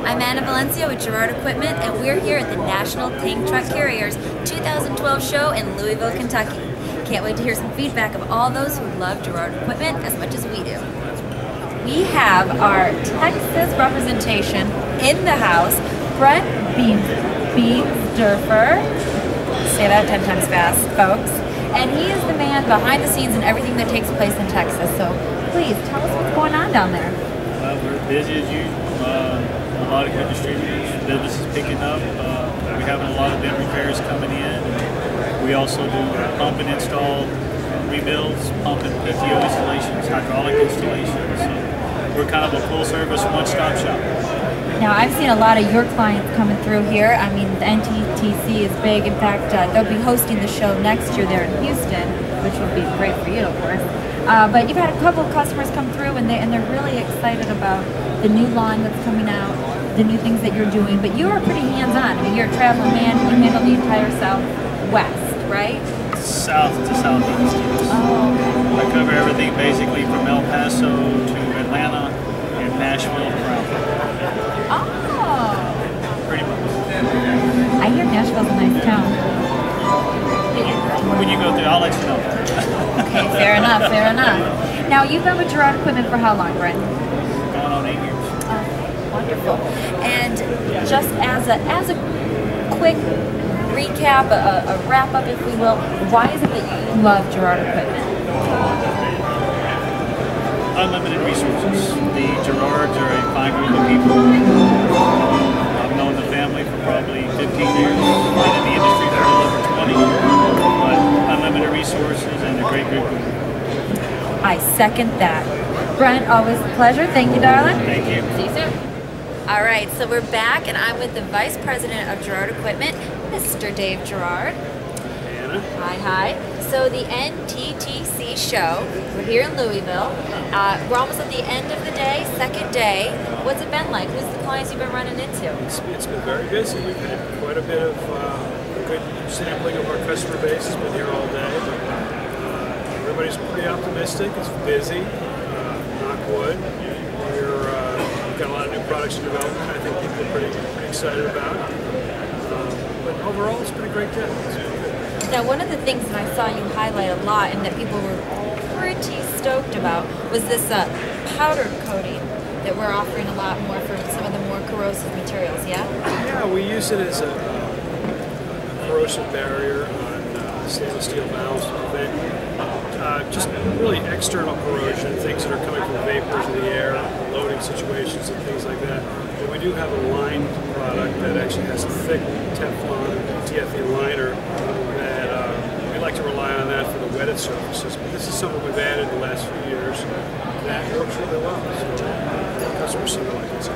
I'm Anna Valencia with Girard Equipment, and we're here at the National Tank Truck Carriers 2012 show in Louisville, Kentucky. Can't wait to hear some feedback of all those who love Girard Equipment as much as we do. We have our Texas representation in the house, Brent Beamsdorfer. Say that 10 times fast, folks. And he is the man behind the scenes in everything that takes place in Texas. So please tell us what's going on down there. We're busy as usual. A lot of good distributors. Business is picking up. We have a lot of them repairs coming in. We also do pump and install rebuilds, pump and PTO installations, hydraulic installations. So we're kind of a full service one-stop shop. Now, I've seen a lot of your clients coming through here. I mean, the NTTC is big. In fact, they'll be hosting the show next year there in Houston, which will be great for you, of course. But you've had a couple of customers come through, and they're really excited about the new line that's coming out, the new things that you're doing. But you are pretty hands-on. I mean, you're a traveling man, and you handle the entire Southwest, right? South to southeast, yes. Oh, okay. I cover everything basically from El Paso to Atlanta and Nashville and Brownsville. Oh. Pretty much. I hear Nashville's a nice town. When you go through, I'll let you know. Okay, fair enough, fair enough. Now, you've been with Girard Equipment for how long, Brent? Going on 8 years. Oh, wonderful. And just as a quick recap, a wrap-up, if we will, why is it that you love Girard Equipment? Unlimited resources. The Girards are a fine group of people. I've known the family for probably 15 years. Been in the industry for a little over 20. But unlimited resources and a great group of people. I second that. Brent, always a pleasure. Thank you, darling. Thank you. See you soon. All right, so we're back, and I'm with the Vice President of Girard Equipment, Mr. Dave Girard. Anna. Hi. So the NTTC Show, we're here in Louisville. We're almost at the end of the day, second day. What's it been like? Who's the clients you've been running into? It's been very busy. We've had quite a bit of good sampling of our customer base. Has been here all day. But, everybody's pretty optimistic. It's busy. Knock wood. We've got a lot of new products in development. I think people are pretty excited about. But overall, it's been a great day. Now, one of the things that I saw you highlight a lot and that people were pretty stoked about was this powder coating that we're offering a lot more for some of the more corrosive materials, yeah? Yeah, we use it as a corrosive barrier on stainless steel valves to prevent just really external corrosion, things that are coming from vapors in the air, loading situations and things like that. But we do have a lined product that actually has a thick Teflon TFE liner that we like to rely on that for the wetted surfaces. But this is something we've added in the last few years that works really well. So customers seem to like it.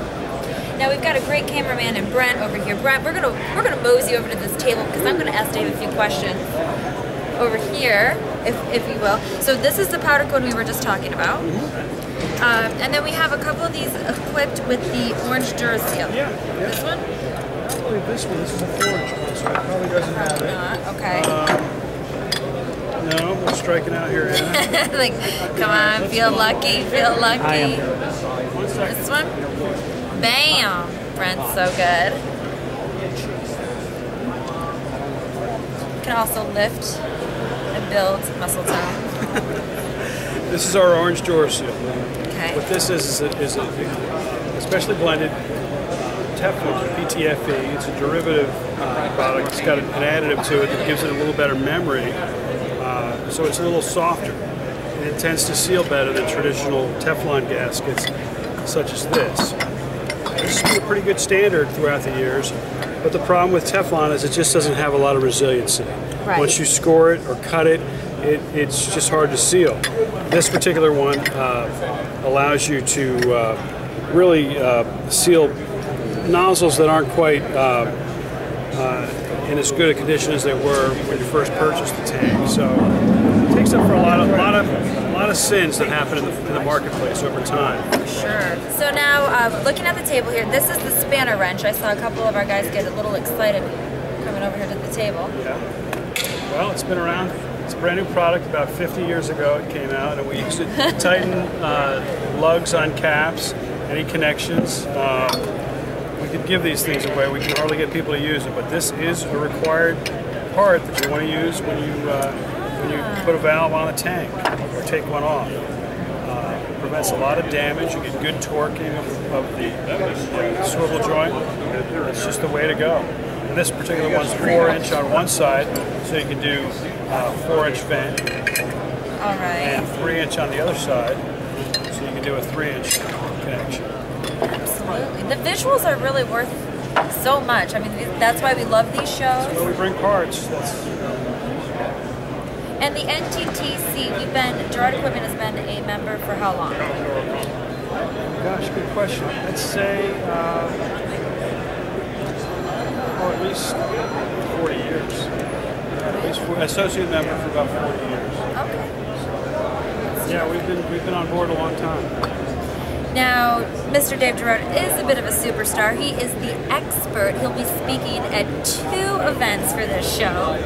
Now we've got a great cameraman and Brent over here. Brent, we're gonna mosey over to this table because I'm gonna ask Dave a few questions over here, if you will. So this is the powder coating we were just talking about. And then we have a couple of these equipped with the orange Duraseal. Yeah. This one? I believe this one. This is a 4-inch one, so it probably doesn't have it. Okay. No, we're striking out here, Anna. Like, come on, feel lucky, feel lucky. This one? Bam! Brent's so good. You can also lift and build muscle tone. This is our orange Duraseal. Okay. What this is a especially blended Teflon, PTFE. It's a derivative product. It's got an additive to it that gives it a little better memory, so it's a little softer. And it tends to seal better than traditional Teflon gaskets, such as this. This has been a pretty good standard throughout the years, but the problem with Teflon is it just doesn't have a lot of resiliency. Right. Once you score it or cut it, it's just hard to seal. This particular one allows you to really seal nozzles that aren't quite in as good a condition as they were when you first purchased the tank. So it takes up for a lot of sins that happen in the marketplace over time. Sure. So now, looking at the table here, this is the spanner wrench. I saw a couple of our guys get a little excited coming over here to the table. Yeah. Well, it's been around. It's a brand new product. About 50 years ago it came out, and we used to tighten lugs on caps, any connections. give these things away. We can hardly get people to use it, but this is a required part that you want to use when you put a valve on a tank or take one off. It prevents a lot of damage. You get good torquing of the swivel joint. It's just the way to go. And this particular one's 4-inch on one side, so you can do 4-inch vent. All right. And 3-inch on the other side, so you can do a 3-inch connection. Absolutely. The visuals are really worth so much. I mean, that's why we love these shows. Well, we bring parts. And the NTTC, Girard Equipment has been a member for how long? Gosh, good question. I'd say, at least 40 years. At least associate member for about 40 years. Okay. So, yeah, we've been on board a long time. Now, Mr. Dave Girard is a bit of a superstar. He is the expert. He'll be speaking at 2 events for this show,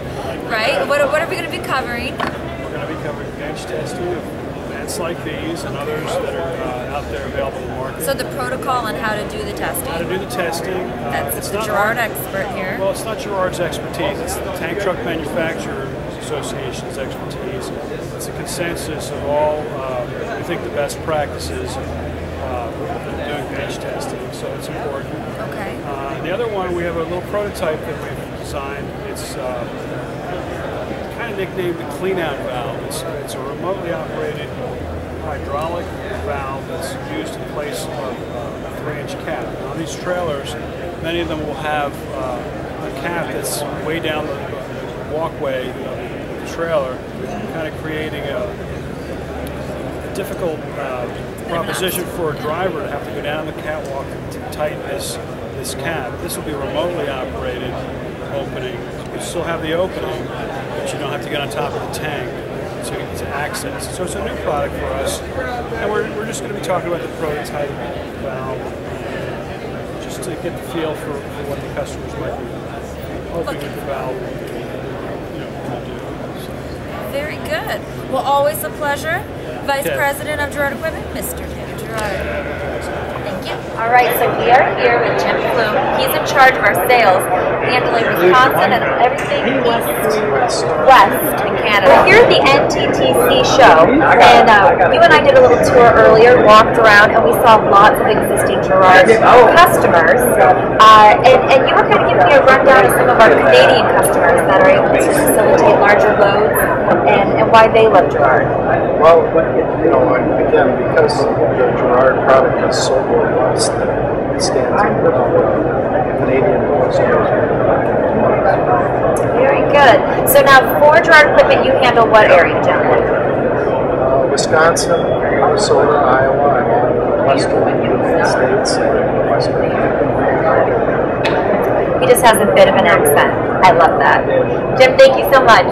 right? What are we going to be covering? We're going to be covering bench testing of events like these and others that are out there available in the market. So the protocol on how to do the testing. How to do the testing. That's the Girard expert here. Well, it's not Girard's expertise. It's the Tank Truck Manufacturers Association's expertise. It's a consensus of all, I think, the best practices doing bench testing, so it's important. Okay. The other one, we have a little prototype that we've designed. It's kind of nicknamed the clean-out valve. It's a remotely operated hydraulic valve that's used in place of a 3-inch cap. And on these trailers, many of them will have a cap that's way down the walkway of the trailer, kind of creating a difficult proposition for a driver to have to go down the catwalk to tighten this cap. This will be remotely operated opening. You still have the opening, but you don't have to get on top of the tank to access. So it's a new product for us, and we're just going to be talking about the prototype valve, just to get the feel for what the customers might be hoping with the valve to do. So. Very good. Well, always a pleasure. Vice President of Girard Equipment, Mr. Dave Girard. Thank you. All right, so we are here with Jim Flume. He's in charge of our sales, handling Wisconsin and everything east, west in Canada. We're here at the NTTC Show, and you and I did a little tour earlier, walked around, and we saw lots of existing Girard customers. And you were kind of giving me a rundown of some of our Canadian customers that are able to facilitate larger loads and why they love Girard. Well, again, because the Girard product is so robust, it stands out Canadian customers. Very good. So now, for Girard Equipment, you handle what area, gentlemen? Wisconsin, Minnesota, Iowa, and all the western United States and western He just has a bit of an accent. I love that. Jim, thank you so much.